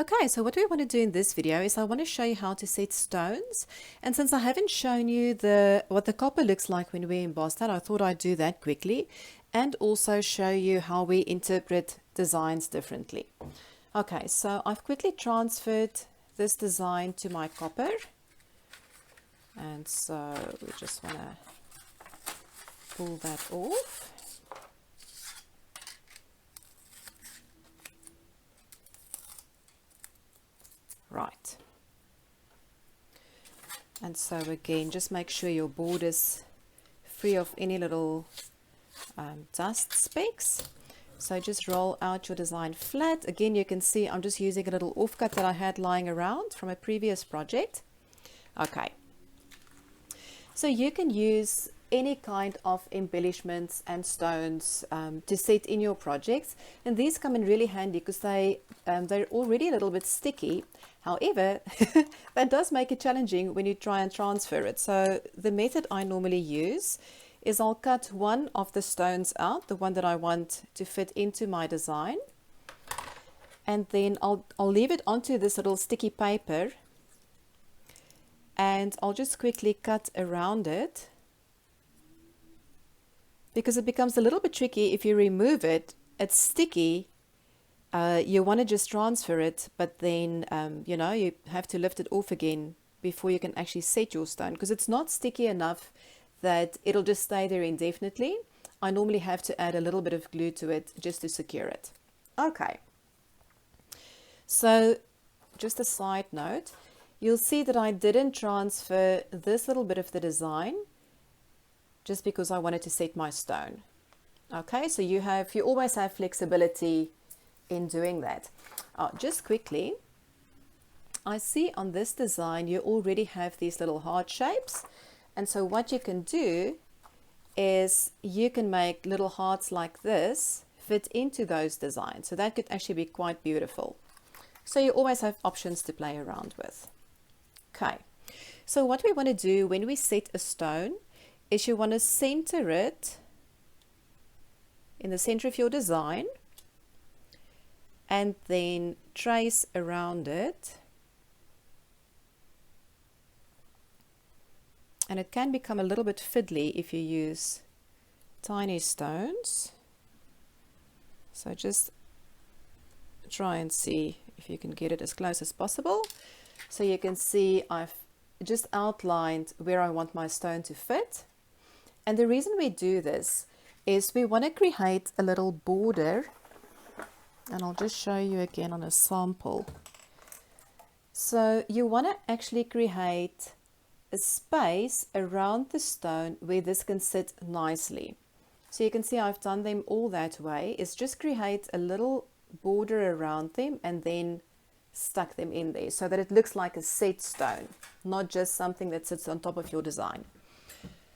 Okay, so what we want to do in this video is I want to show you how to set stones. And since I haven't shown you what the copper looks like when we emboss that, I thought I'd do that quickly and also show you how we interpret designs differently. Okay, so I've quickly transferred this design to my copper. And so we just want to pull that off. Right. And so again, just make sure your board is free of any little dust specks. So just roll out your design flat. Again, you can see I'm just using a little offcut that I had lying around from a previous project. Okay. So you can use any kind of embellishments and stones to set in your projects, and these come in really handy because they're already a little bit sticky. However, that does make it challenging when you try and transfer it. So the method I normally use is I'll cut one of the stones out, the one that I want to fit into my design, and then I'll leave it onto this little sticky paper, and I'll just quickly cut around it, because it becomes a little bit tricky if you remove it. It's sticky. You want to just transfer it, but then you know, you have to lift it off again before you can actually set your stone, because it's not sticky enough that it'll just stay there indefinitely. I normally have to add a little bit of glue to it just to secure it. Okay, so just a side note, you'll see that I didn't transfer this little bit of the design just because I wanted to set my stone. Okay, so you always have flexibility in doing that. Just quickly, I see on this design you already have these little heart shapes, and so what you can do is you can make little hearts like this fit into those designs. So that could actually be quite beautiful. So you always have options to play around with. Okay, so what we want to do when we set a stone is you want to center it in the center of your design and then trace around it. And it can become a little bit fiddly if you use tiny stones. So just try and see if you can get it as close as possible. So you can see I've just outlined where I want my stone to fit. And the reason we do this is we want to create a little border, and I'll just show you again on a sample. So you want to actually create a space around the stone where this can sit nicely. So you can see I've done them all that way. It's just create a little border around them and then stuck them in there so that it looks like a set stone, not just something that sits on top of your design.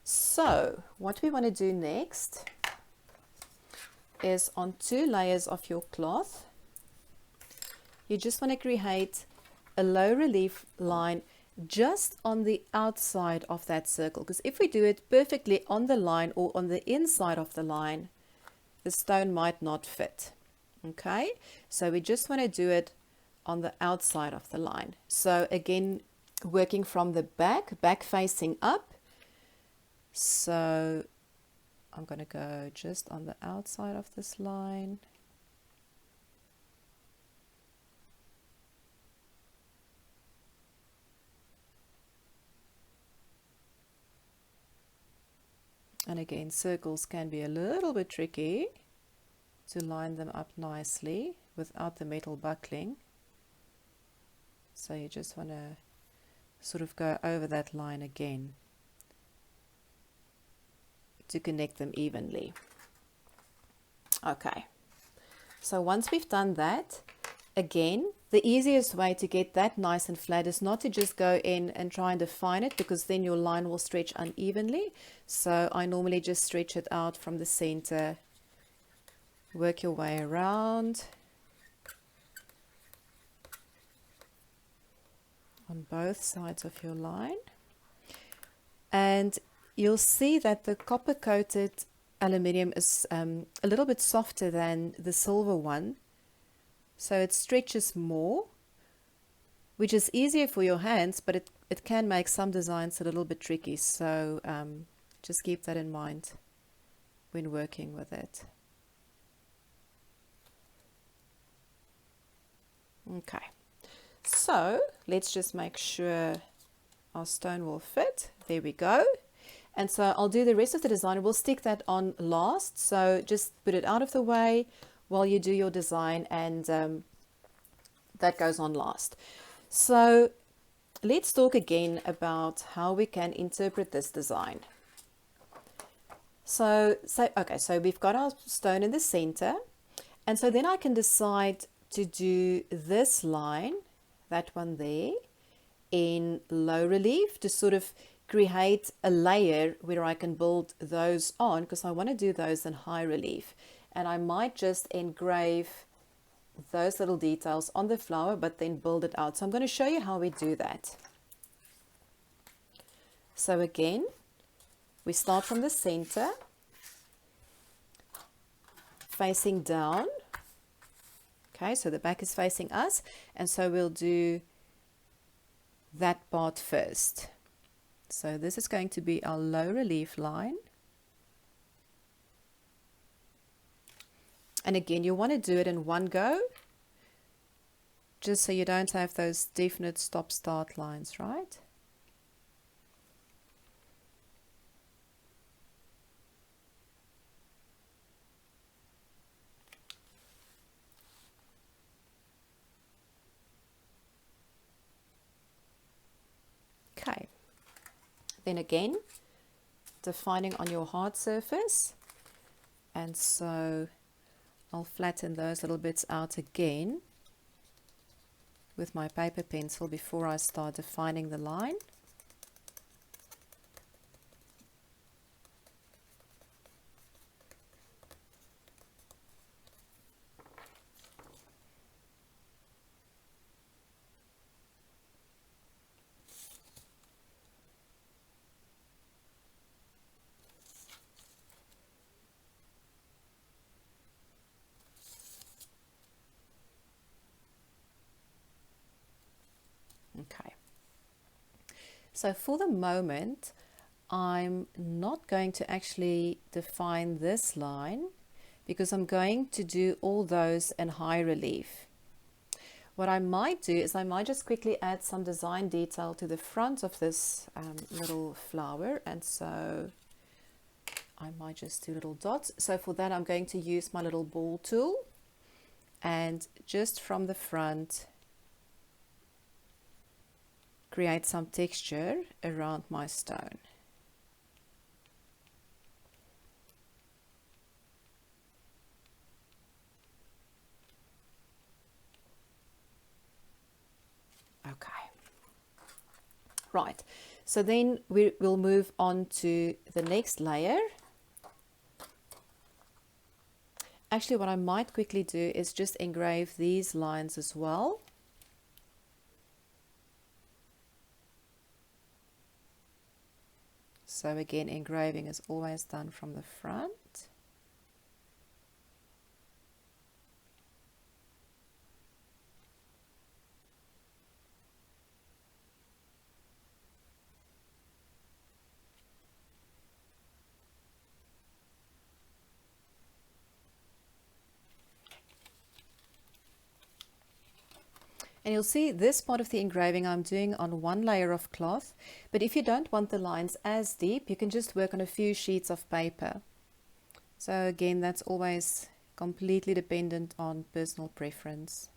So what we want to do next is on 2 layers of your cloth, you just want to create a low relief line just on the outside of that circle, because if we do it perfectly on the line or on the inside of the line, the stone might not fit. Okay, so we just want to do it on the outside of the line. So again, working from the back facing up. So I'm going to go just on the outside of this line. And again, circles can be a little bit tricky to line them up nicely without the metal buckling. So you just want to sort of go over that line again to connect them evenly. Okay, so once we've done that, again, the easiest way to get that nice and flat is not to just go in and try and define it, because then your line will stretch unevenly. So I normally just stretch it out from the center, work your way around on both sides of your line, and you'll see that the copper coated aluminium is a little bit softer than the silver one, so it stretches more, which is easier for your hands, but it can make some designs a little bit tricky. So just keep that in mind when working with it. Okay, so let's just make sure our stone will fit. There we go. And so I'll do the rest of the design. We'll stick that on last. So just put it out of the way while you do your design, and that goes on last. So let's talk again about how we can interpret this design. So we've got our stone in the center, and so then I can decide to do this line, that one there, in low relief to sort of create a layer where I can build those on, because I want to do those in high relief. And I might just engrave those little details on the flower, but then build it out. So I'm going to show you how we do that. So again, we start from the center, facing down. Okay, so the back is facing us, and so we'll do that part first. So this is going to be our low relief line. And again, you want to do it in one go, just so you don't have those definite stop-start lines, right? Okay. Then again, defining on your hard surface, and so I'll flatten those little bits out again with my paper pencil before I start defining the line. Okay, so for the moment I'm not going to actually define this line, because I'm going to do all those in high relief. What I might do is I might just quickly add some design detail to the front of this little flower, and so I might just do little dots. So for that I'm going to use my little ball tool, and just from the front create some texture around my stone. Okay, right, so then we will move on to the next layer. Actually, what I might quickly do is just engrave these lines as well. So again, engraving is always done from the front. And you'll see this part of the engraving I'm doing on one layer of cloth, but if you don't want the lines as deep, you can just work on a few sheets of paper. So again, that's always completely dependent on personal preference.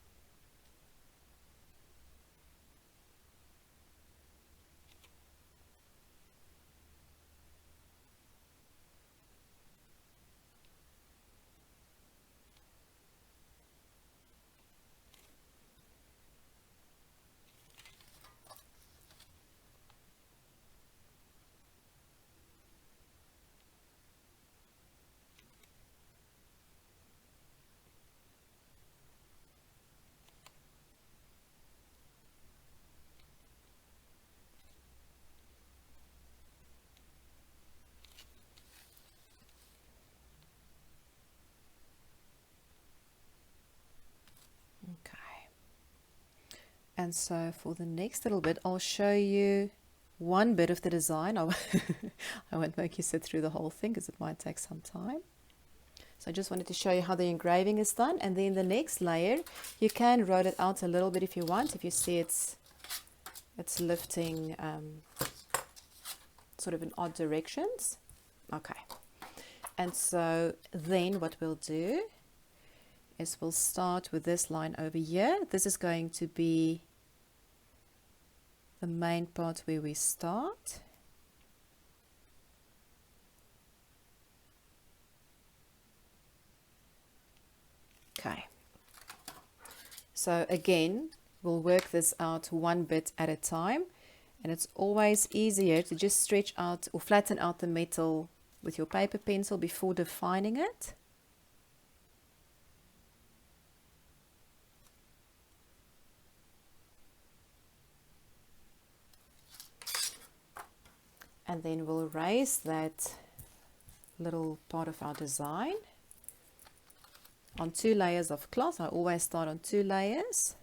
And so for the next little bit, I'll show you one bit of the design. I won't make you sit through the whole thing because it might take some time. So I just wanted to show you how the engraving is done. And then the next layer, you can roll it out a little bit if you want. If you see it's lifting sort of in odd directions. Okay. And so then what we'll do is we'll start with this line over here. This is going to be the main part where we start. Okay. So again, we'll work this out one bit at a time, and it's always easier to just stretch out or flatten out the metal with your paper pencil before defining it. And then we'll raise that little part of our design on 2 layers of cloth. I always start on 2 layers.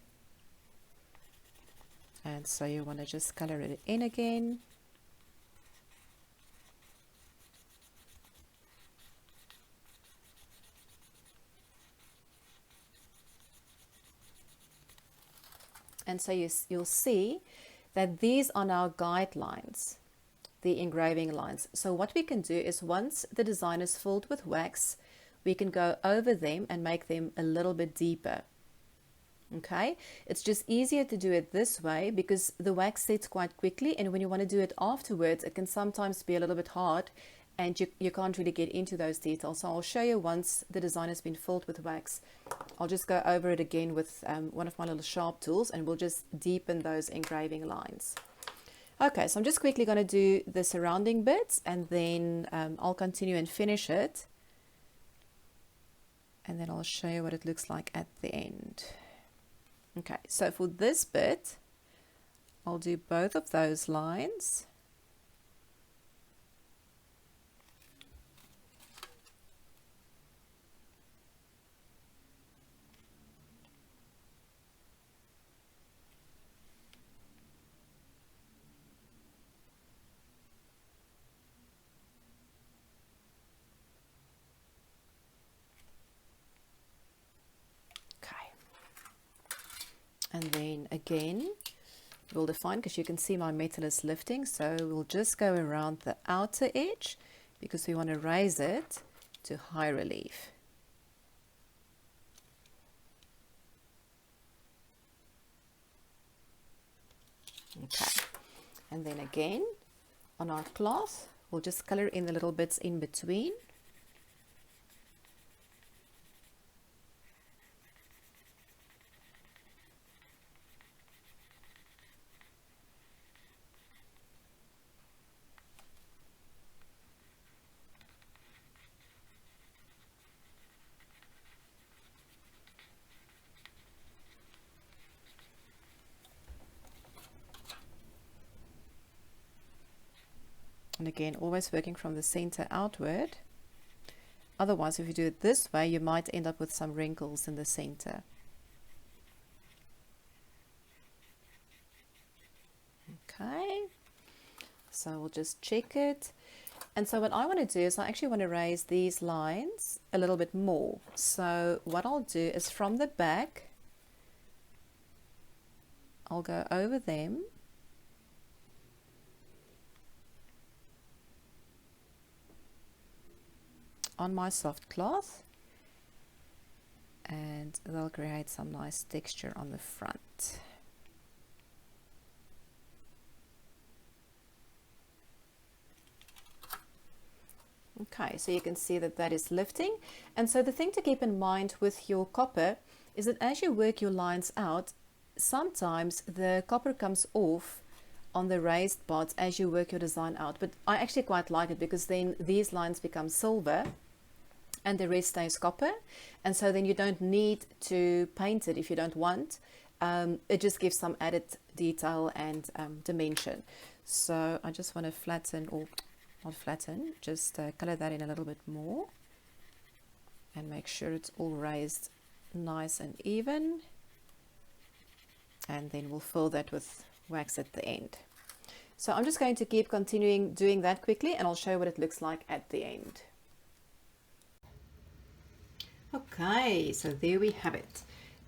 And so you want to just color it in again. And so you'll see that these are now guidelines, the engraving lines. So what we can do is once the design is filled with wax, we can go over them and make them a little bit deeper. Okay, it's just easier to do it this way because the wax sets quite quickly, and when you want to do it afterwards, it can sometimes be a little bit hard and you can't really get into those details. So I'll show you once the design has been filled with wax. I'll just go over it again with one of my little sharp tools, and we'll just deepen those engraving lines. Okay, so I'm just quickly going to do the surrounding bits, and then I'll continue and finish it. And then I'll show you what it looks like at the end. Okay, so for this bit, I'll do both of those lines. And then again, we'll define, because you can see my metal is lifting, so we'll just go around the outer edge because we want to raise it to high relief. Okay, and then again on our cloth, we'll just color in the little bits in between. And again, always working from the center outward. Otherwise, if you do it this way, you might end up with some wrinkles in the center. Okay, so we'll just check it. And so what I want to do is I actually want to raise these lines a little bit more. So what I'll do is from the back, I'll go over them. On my soft cloth, and they'll create some nice texture on the front. Okay, so you can see that that is lifting. And so the thing to keep in mind with your copper is that as you work your lines out, sometimes the copper comes off on the raised parts as you work your design out. But I actually quite like it because then these lines become silver and the rest stays copper, and so then you don't need to paint it if you don't want. It just gives some added detail and dimension. So I just want to flatten, or not flatten, just color that in a little bit more and make sure it's all raised nice and even. and then we'll fill that with wax at the end. So I'm just going to keep continuing doing that quickly, and I'll show you what it looks like at the end. Okay, so there we have it.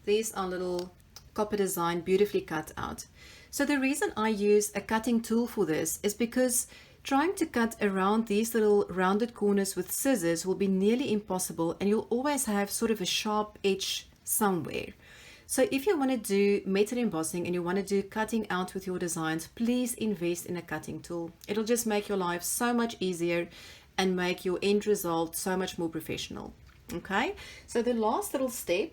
These are little copper design, beautifully cut out. So the reason I use a cutting tool for this is because trying to cut around these little rounded corners with scissors will be nearly impossible, and you'll always have sort of a sharp edge somewhere. So if you want to do metal embossing and you want to do cutting out with your designs, please invest in a cutting tool. It'll just make your life so much easier and make your end result so much more professional. Okay, so the last little step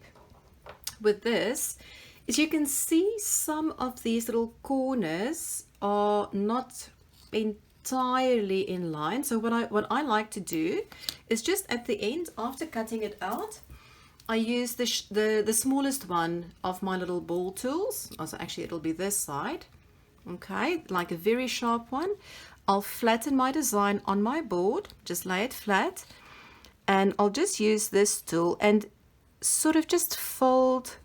with this is you can see some of these little corners are not entirely in line. So what I like to do is just at the end, after cutting it out, I use the smallest one of my little ball tools. Also, actually it'll be this side. Okay, like a very sharp one. I'll flatten my design on my board, just lay it flat, and I'll just use this tool and sort of just fold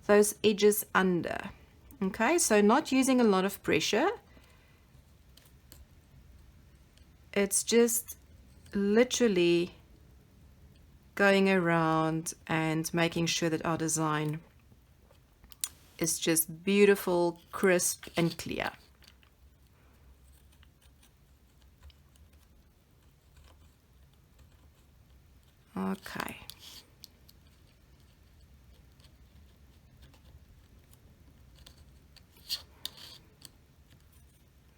those edges under. Okay, so not using a lot of pressure. It's just literally going around and making sure that our design is just beautiful, crisp, and clear. Okay.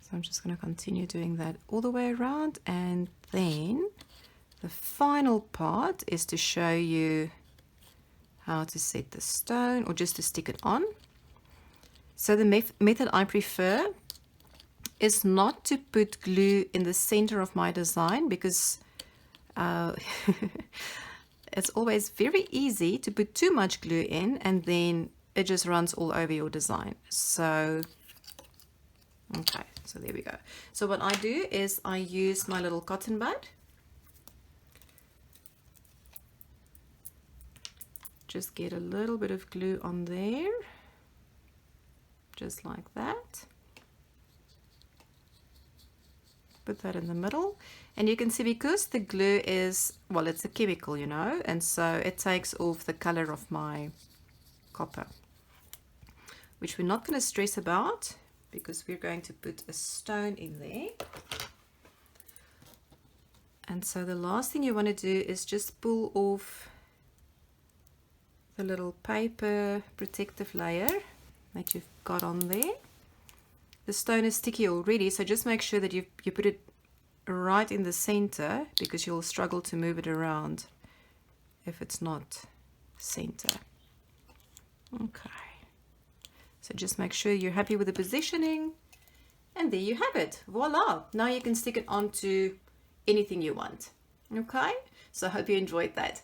So I'm just going to continue doing that all the way around, and then the final part is to show you how to set the stone, or just to stick it on. So the method I prefer is not to put glue in the center of my design, because it's always very easy to put too much glue in and then it just runs all over your design. So okay, so there we go. So what I do is I use my little cotton bud, just get a little bit of glue on there, just like that. Put that in the middle, and you can see, because the glue is, well, it's a chemical, you know, and so it takes off the color of my copper, which we're not going to stress about because we're going to put a stone in there. And so the last thing you want to do is just pull off the little paper protective layer that you've got on there. The stone is sticky already, so just make sure that you put it right in the center, because you'll struggle to move it around if it's not center. Okay, so just make sure you're happy with the positioning, and there you have it. Voila! Now you can stick it onto anything you want. Okay, so I hope you enjoyed that.